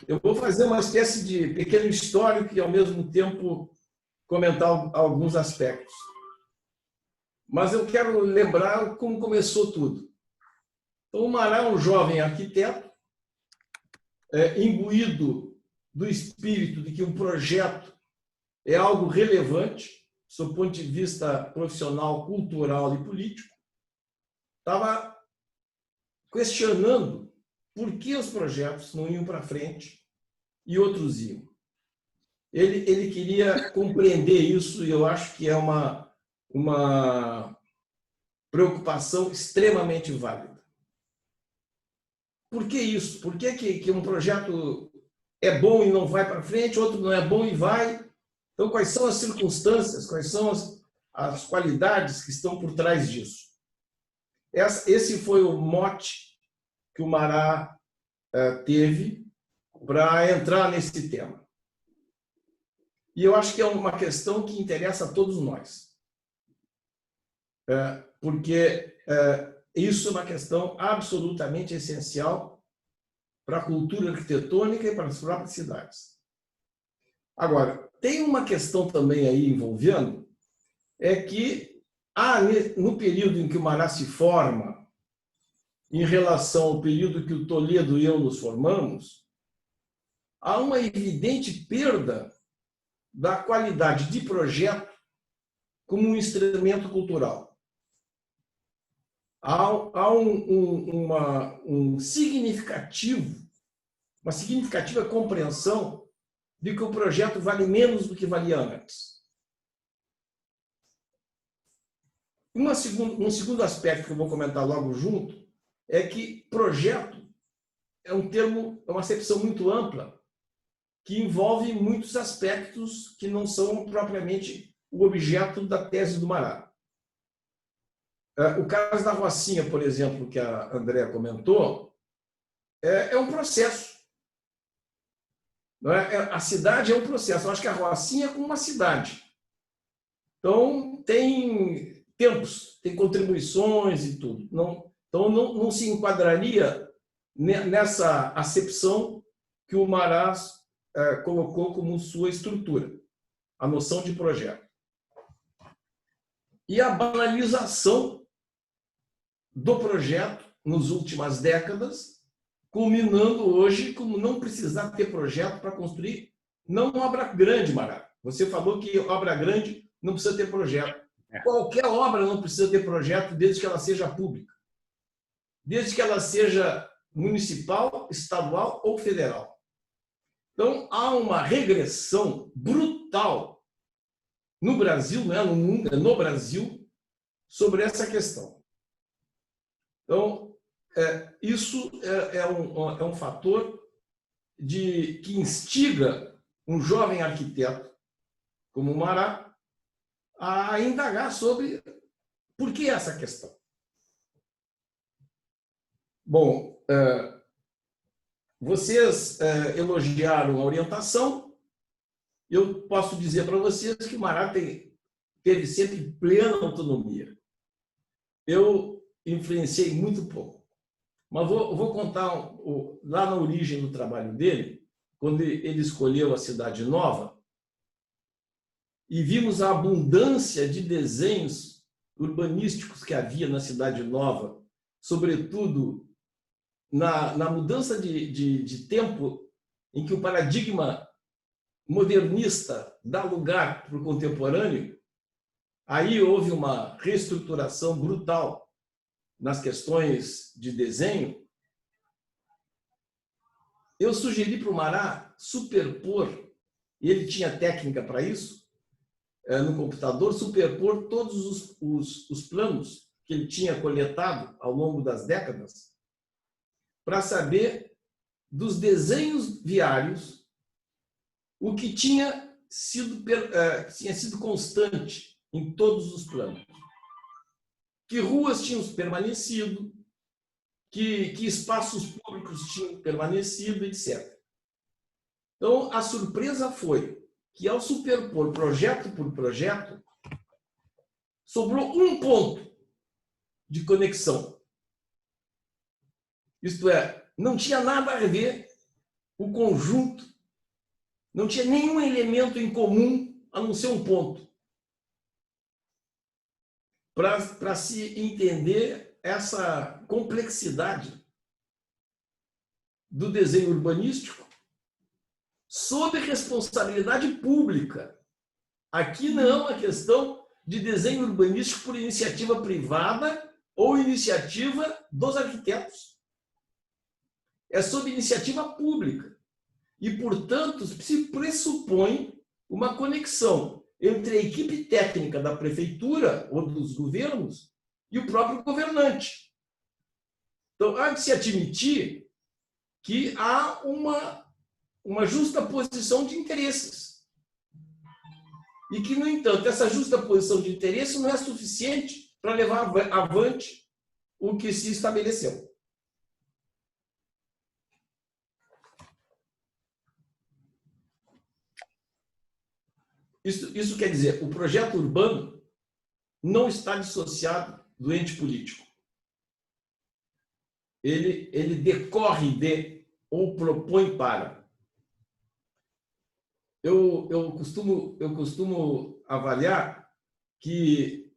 Eu vou fazer uma espécie de pequeno histórico e, ao mesmo tempo, comentar alguns aspectos. Mas eu quero lembrar como começou tudo. Então, o Mará é um jovem arquiteto, imbuído do espírito de que um projeto é algo relevante, do ponto de vista profissional, cultural e político, estava questionando por que os projetos não iam para frente e outros iam. Ele queria compreender isso e eu acho que é uma preocupação extremamente válida. Por que isso? Por que um projeto é bom e não vai para frente, outro não é bom e vai? Então, quais são as circunstâncias, quais são as qualidades que estão por trás disso? Esse foi o mote que o Mará teve para entrar nesse tema. E eu acho que é uma questão que interessa a todos nós, porque isso é uma questão absolutamente essencial para a cultura arquitetônica e para as próprias cidades. Agora, tem uma questão também aí envolvendo, é que no período em que o Mará se forma, em relação ao período que o Toledo e eu nos formamos, há uma evidente perda da qualidade de projeto como um instrumento cultural. Há uma significativa compreensão de que o projeto vale menos do que valia antes. Um segundo aspecto que eu vou comentar logo junto é que projeto é um termo, é uma acepção muito ampla, que envolve muitos aspectos que não são propriamente o objeto da tese do Mará. O caso da Rocinha, por exemplo, que a Andréa comentou, é um processo. Não é? A cidade é um processo. Eu acho que a Rocinha é como uma cidade. Então, tem tempos, tem contribuições e tudo. Então, não se enquadraria nessa acepção que o Mará colocou como sua estrutura, a noção de projeto. E a banalização do projeto nas últimas décadas, culminando hoje como não precisar ter projeto para construir, não uma obra grande, Mará. Você falou que obra grande não precisa ter projeto. Qualquer obra não precisa ter projeto desde que ela seja pública, desde que ela seja municipal, estadual ou federal. Então, há uma regressão brutal no Brasil, não é no mundo, é no Brasil, sobre essa questão. Então, isso é um fator que instiga um jovem arquiteto como o Mará a indagar sobre por que essa questão. Bom, vocês elogiaram a orientação. Eu posso dizer para vocês que o Mará teve sempre plena autonomia. Eu influenciei muito pouco. Mas vou contar lá na origem do trabalho dele, quando ele escolheu a Cidade Nova, e vimos a abundância de desenhos urbanísticos que havia na Cidade Nova, sobretudo na mudança de tempo em que o paradigma modernista dá lugar para o contemporâneo, aí houve uma reestruturação brutal nas questões de desenho. Eu sugeri para o Mará superpor, e ele tinha técnica para isso, no computador, superpor todos os planos que ele tinha coletado ao longo das décadas para saber dos desenhos viários o que tinha sido constante em todos os planos. Que ruas tinham permanecido, que espaços públicos tinham permanecido, etc. Então, a surpresa foi que, ao superpor projeto por projeto, sobrou um ponto de conexão. Isto é, não tinha nada a ver o conjunto, não tinha nenhum elemento em comum, a não ser um ponto, para se entender essa complexidade do desenho urbanístico sob responsabilidade pública. Aqui não é uma questão de desenho urbanístico por iniciativa privada ou iniciativa dos arquitetos. É sob iniciativa pública. E, portanto, se pressupõe uma conexão entre a equipe técnica da prefeitura ou dos governos e o próprio governante. Então, há de se admitir que há uma justa posição de interesses. E que, no entanto, essa justa posição de interesse não é suficiente para levar avante o que se estabeleceu. Isso quer dizer, o projeto urbano não está dissociado do ente político. Ele decorre de, ou propõe para. Eu costumo avaliar que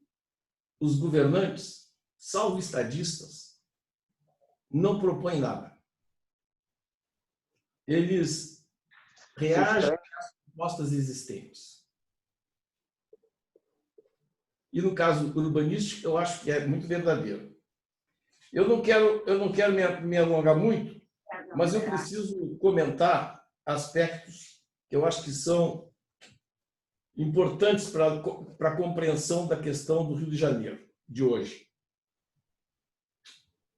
os governantes, salvo estadistas, não propõem nada. Eles reagem às propostas existentes. E no caso urbanístico, eu acho que é muito verdadeiro. Eu não quero me alongar muito, mas eu preciso comentar aspectos que eu acho que são importantes para a compreensão da questão do Rio de Janeiro de hoje.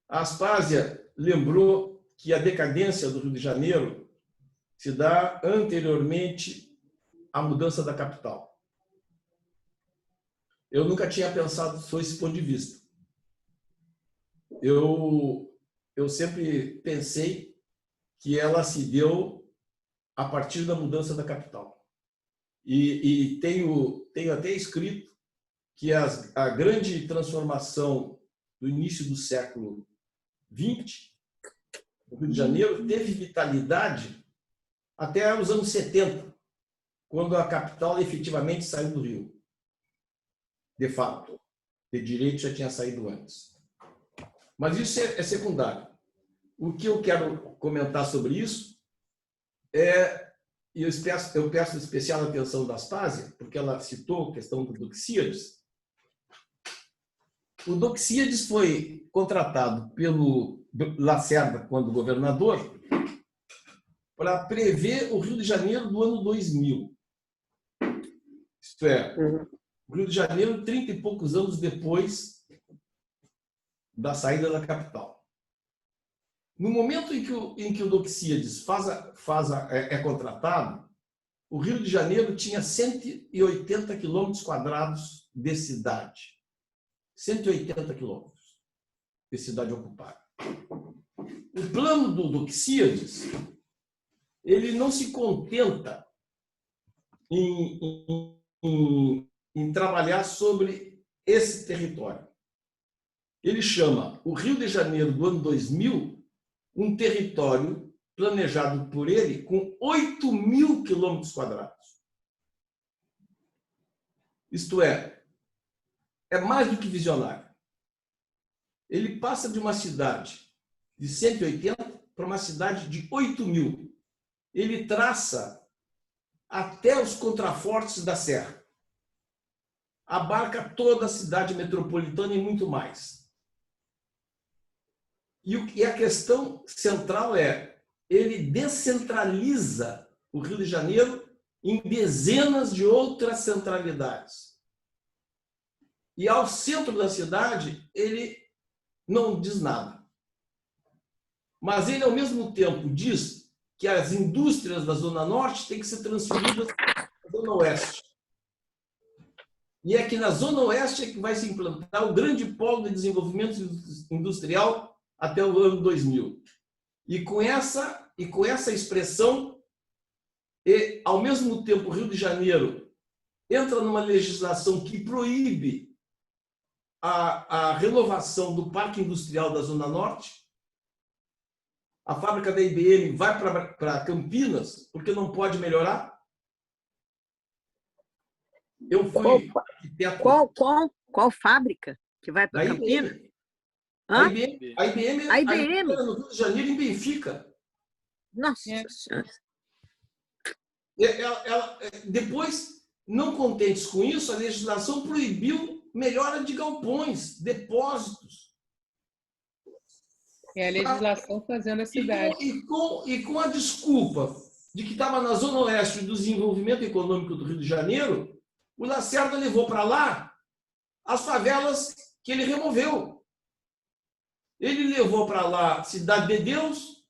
A Aspásia lembrou que a decadência do Rio de Janeiro se dá anteriormente à mudança da capital. Eu nunca tinha pensado sob esse ponto de vista. Eu sempre pensei que ela se deu a partir da mudança da capital. E tenho até escrito que a grande transformação do início do século XX, no Rio de Janeiro, teve vitalidade até os anos 70, quando a capital efetivamente saiu do Rio. De fato, de direito já tinha saído antes. Mas isso é secundário. O que eu quero comentar sobre isso é, e eu peço especial atenção da Aspásia, porque ela citou a questão do Doxíades. O Doxíades foi contratado pelo Lacerda, quando governador, para prever o Rio de Janeiro do ano 2000. Isto é, o Rio de Janeiro, 30 e poucos anos depois da saída da capital. No momento em que o Doxíades é contratado, o Rio de Janeiro tinha 180 quilômetros quadrados de cidade. 180 quilômetros de cidade ocupada. O plano do Doxíades, ele não se contenta em trabalhar sobre esse território. Ele chama o Rio de Janeiro do ano 2000 um território planejado por ele com 8.000 quilômetros quadrados. Isto é mais do que visionário. Ele passa de uma cidade de 180 para uma cidade de 8.000. Ele traça até os contrafortes da Serra. Abarca toda a cidade metropolitana e muito mais. E a questão central é, ele descentraliza o Rio de Janeiro em dezenas de outras centralidades. E ao centro da cidade, ele não diz nada. Mas ele, ao mesmo tempo, diz que as indústrias da Zona Norte têm que ser transferidas para a Zona Oeste. E é que na Zona Oeste é que vai se implantar o grande polo de desenvolvimento industrial até o ano 2000. E com essa expressão, e, ao mesmo tempo, o Rio de Janeiro entra numa legislação que proíbe a renovação do parque industrial da Zona Norte, a fábrica da IBM vai para Campinas porque não pode melhorar? Eu fui arquiteto Qual fábrica que vai para Campinas? IBM. Hã? A IBM A IBM? no Rio de Janeiro, em Benfica. Nossa Senhora. Depois, não contentes com isso, a legislação proibiu melhora de galpões, depósitos. É a legislação fazendo a cidade. E com a desculpa de que estava na zona oeste do desenvolvimento econômico do Rio de Janeiro, o Lacerda levou para lá as favelas que ele removeu. Ele levou para lá Cidade de Deus,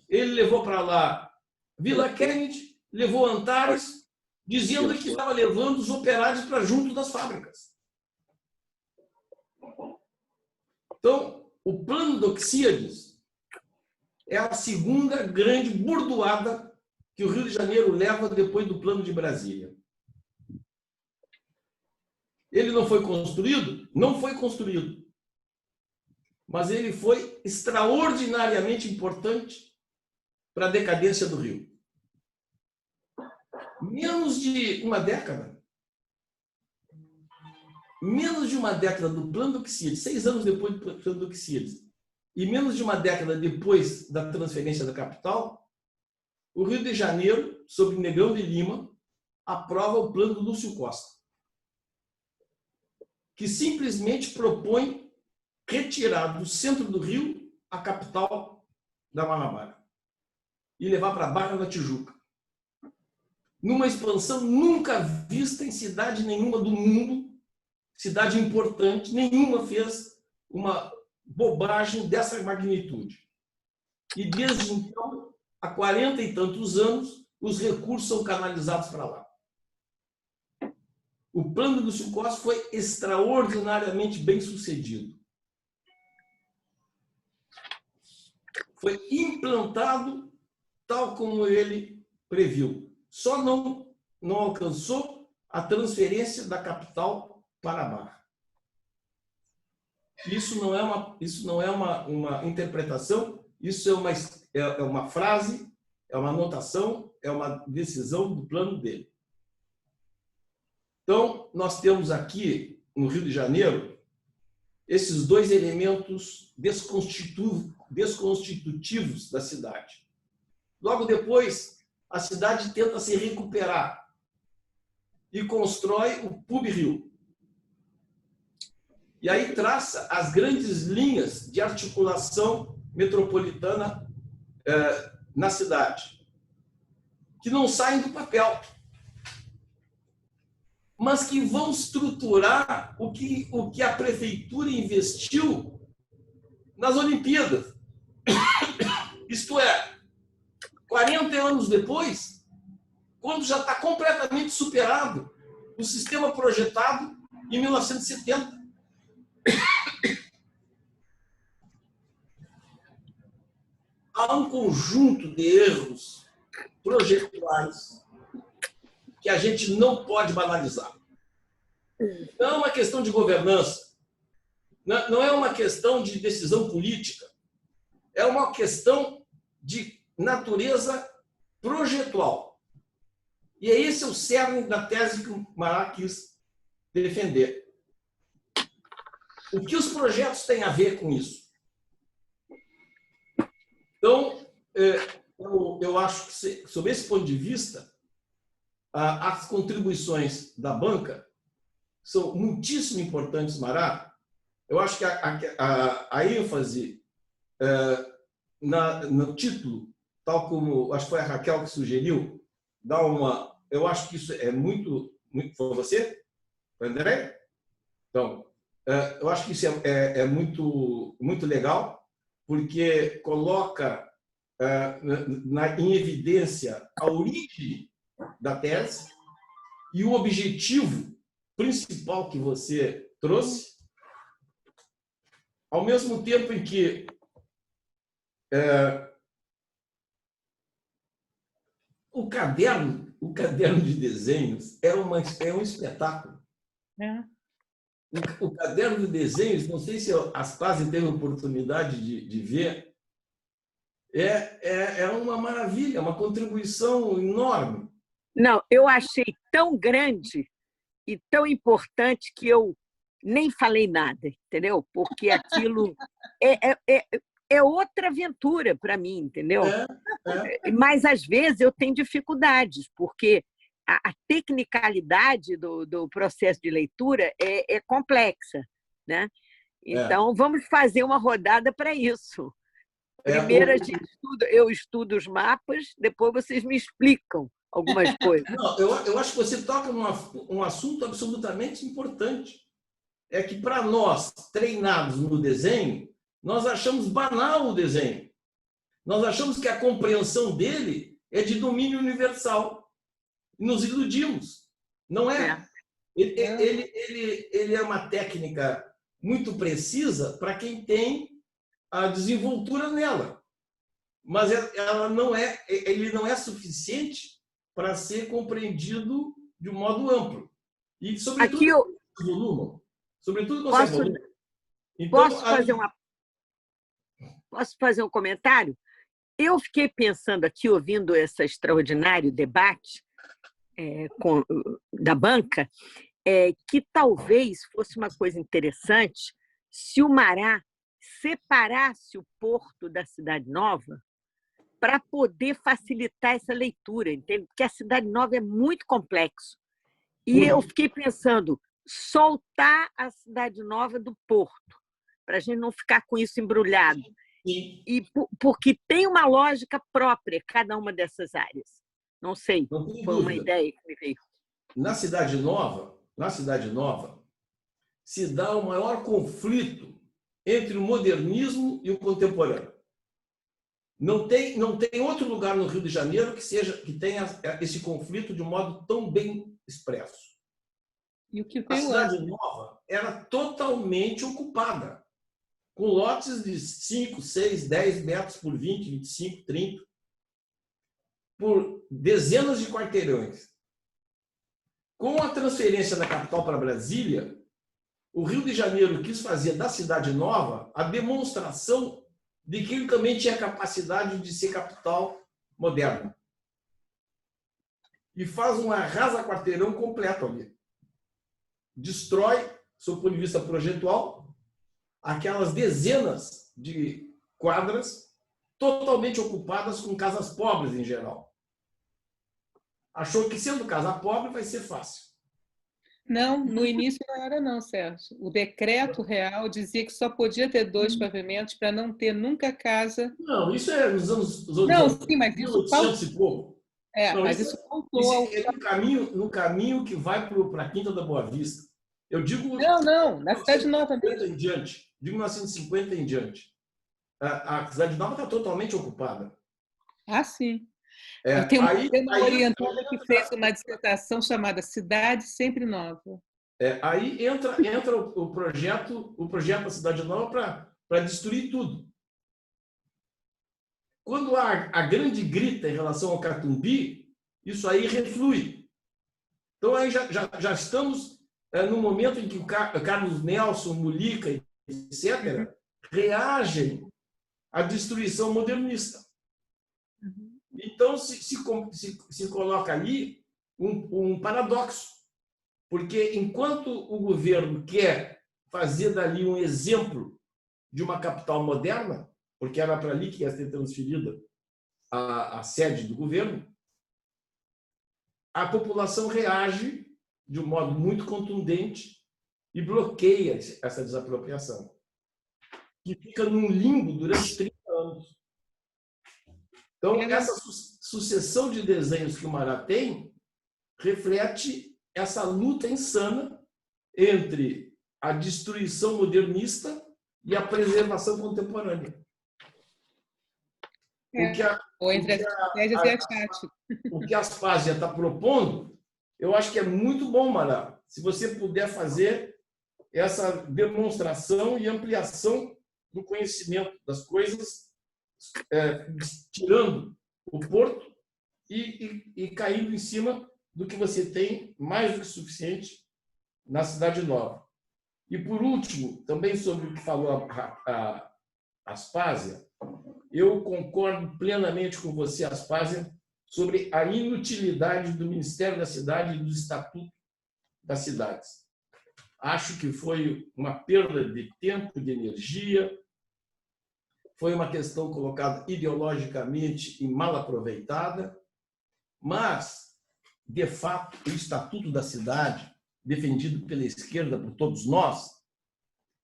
ele levou para lá Vila Kennedy, levou Antares, dizendo que estava levando os operários para junto das fábricas. Então, o plano do Oxíades é a segunda grande burdoada que o Rio de Janeiro leva depois do plano de Brasília. Ele não foi construído? Não foi construído. Mas ele foi extraordinariamente importante para a decadência do Rio. Menos de uma década do plano do Oxíades, 6 anos depois do plano do Oxíades, e menos de uma década depois da transferência da capital, o Rio de Janeiro, sob Negrão de Lima, aprova o plano do Lúcio Costa, que simplesmente propõe retirar do centro do Rio a capital da Guanabara e levar para a Barra da Tijuca. Numa expansão nunca vista em cidade nenhuma do mundo, cidade importante, nenhuma fez uma bobagem dessa magnitude. E desde então, há 40 e tantos anos, os recursos são canalizados para lá. O plano do Lúcio Costa foi extraordinariamente bem sucedido. Foi implantado tal como ele previu. Só não alcançou a transferência da capital para a Barra. Isso não é uma interpretação, isso é uma frase, é uma anotação, é uma decisão do plano dele. Então, nós temos aqui, no Rio de Janeiro, esses dois elementos desconstitutivos da cidade. Logo depois, a cidade tenta se recuperar e constrói o PUB Rio. E aí traça as grandes linhas de articulação metropolitana na cidade, que não saem do papel, mas que vão estruturar o que a prefeitura investiu nas Olimpíadas. Isto é, 40 anos depois, quando já está completamente superado o sistema projetado em 1970. Há um conjunto de erros projetuais que a gente não pode banalizar. Não é uma questão de governança, não é uma questão de decisão política, é uma questão de natureza projetual. E esse é o cerne da tese que o Mará quis defender. O que os projetos têm a ver com isso? Então, eu acho que, sob esse ponto de vista, as contribuições da banca são muitíssimo importantes, Mará. Eu acho que a ênfase no título, tal como acho que foi a Raquel que sugeriu, dá uma. Eu acho que isso é muito foi você? Foi André? Então, eu acho que isso é muito legal, porque coloca em evidência a origem da tese e o objetivo principal que você trouxe, ao mesmo tempo em que o caderno de desenhos é um espetáculo. O caderno de desenhos, não sei se as quase teve a oportunidade de ver, é uma maravilha, uma contribuição enorme. Não, eu achei tão grande e tão importante que eu nem falei nada, entendeu? Porque aquilo é outra aventura para mim, entendeu? Mas, às vezes, eu tenho dificuldades, porque a tecnicalidade do processo de leitura é complexa, né? Então, vamos fazer uma rodada para isso. Primeiro, eu estudo os mapas, depois vocês me explicam algumas coisas. Não, eu acho que você toca um assunto absolutamente importante. É que, para nós, treinados no desenho, nós achamos banal o desenho. Nós achamos que a compreensão dele é de domínio universal. Nos iludimos. Não é. Ele é uma técnica muito precisa para quem tem a desenvoltura nela. Mas ele não é suficiente para ser compreendido de um modo amplo. E, sobretudo, volume. Sobretudo, consegue volume. Então, posso fazer um comentário? Eu fiquei pensando aqui, ouvindo esse extraordinário debate da banca, que talvez fosse uma coisa interessante se o Mará separasse o porto da Cidade Nova para poder facilitar essa leitura, entende? Porque a Cidade Nova é muito complexo. E eu fiquei pensando, soltar a Cidade Nova do porto, para a gente não ficar com isso embrulhado. E porque tem uma lógica própria, cada uma dessas áreas. Não sei, foi uma ideia que me veio. Na Cidade Nova, se dá o maior conflito entre o modernismo e o contemporâneo. Não tem outro lugar no Rio de Janeiro que tenha esse conflito de um modo tão bem expresso. E o que a Cidade Nova era totalmente ocupada, com lotes de 5, 6, 10 metros por 20, 25, 30, por dezenas de quarteirões. Com a transferência da capital para Brasília, o Rio de Janeiro quis fazer da Cidade Nova a demonstração de que ele também tinha capacidade de ser capital moderna. E faz um arrasa-quarteirão completo ali. Destrói, sob o ponto de vista projetual, aquelas dezenas de quadras totalmente ocupadas com casas pobres em geral. Achou que, sendo casa pobre, vai ser fácil. Não, no início não era não, Sérgio. O decreto real dizia que só podia ter 2 pavimentos para não ter nunca casa... Não, isso é nos anos... Não, sim, mas isso... 1800 e pouco. Não, mas isso faltou... Isso é no caminho que vai para a Quinta da Boa Vista. Eu digo... Não, na Cidade Nova mesmo. Em diante, de 1950 em diante. A Cidade Nova está totalmente ocupada. Ah, sim. Eu tenho uma orientada que fez uma dissertação chamada Cidade Sempre Nova. Aí entra o projeto da Cidade Nova para destruir tudo. Quando há a grande grita em relação ao Catumbi, isso aí reflui. Então, aí já estamos no momento em que o Carlos Nelson, Mulica, etc., reagem à destruição modernista. Então, se coloca ali um paradoxo, porque enquanto o governo quer fazer dali um exemplo de uma capital moderna, porque era para ali que ia ser transferida a sede do governo, a população reage de um modo muito contundente e bloqueia essa desapropriação, que fica num limbo durante 30 anos. Então, essa sucessão de desenhos que o Mará tem reflete essa luta insana entre a destruição modernista e a preservação contemporânea. Ou entre as estratégias e a tática. O que a Aspásia está propondo, eu acho que é muito bom, Mará, se você puder fazer essa demonstração e ampliação do conhecimento das coisas, tirando o porto e caindo em cima do que você tem, mais do que suficiente, na Cidade Nova. E, por último, também sobre o que falou a Aspásia, eu concordo plenamente com você, Aspásia, sobre a inutilidade do Ministério da Cidade e do Estatuto das Cidades. Acho que foi uma perda de tempo, de energia, foi uma questão colocada ideologicamente e mal aproveitada, mas, de fato, o Estatuto da Cidade, defendido pela esquerda, por todos nós,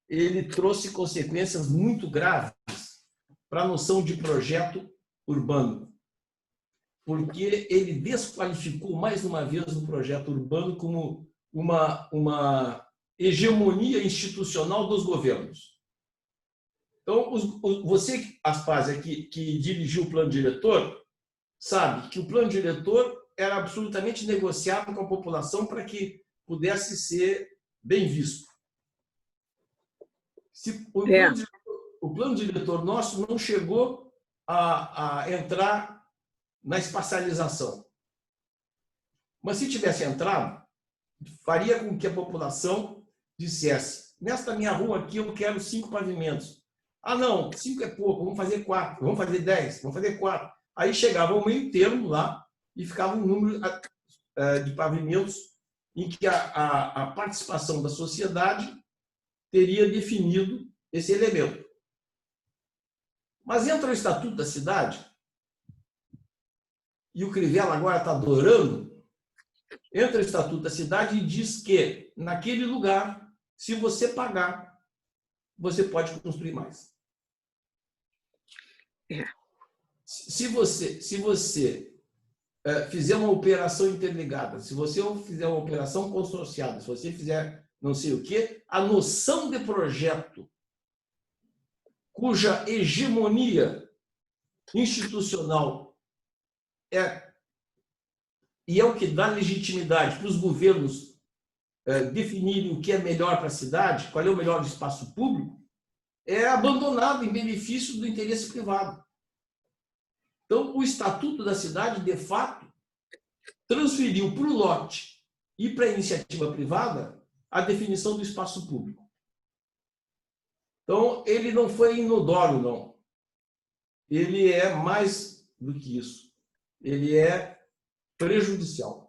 ele trouxe consequências muito graves para a noção de projeto urbano, porque ele desqualificou mais uma vez o projeto urbano como uma hegemonia institucional dos governos. Então, você, Aspásia, que dirigiu o plano diretor, sabe que o plano diretor era absolutamente negociado com a população para que pudesse ser bem visto. O plano diretor nosso não chegou a entrar na espacialização. Mas se tivesse entrado, faria com que a população dissesse: nesta minha rua aqui eu quero 5 pavimentos. Ah, não, 5 é pouco, vamos fazer 4, vamos fazer 10, vamos fazer 4. Aí chegava ao meio termo lá e ficava um número de pavimentos em que a participação da sociedade teria definido esse elemento. Mas entra o Estatuto da Cidade, e o Crivella agora está adorando, entra o Estatuto da Cidade e diz que, naquele lugar, se você pagar, você pode construir mais. Se você fizer uma operação interligada, se você fizer uma operação consorciada, se você fizer não sei o quê, a noção de projeto cuja hegemonia institucional é o que dá legitimidade para os governos definirem o que é melhor para a cidade, qual é o melhor espaço público, é abandonado em benefício do interesse privado. Então, o Estatuto da Cidade, de fato, transferiu para o lote e para a iniciativa privada a definição do espaço público. Então, ele não foi inodoro, não. Ele é mais do que isso. Ele é prejudicial.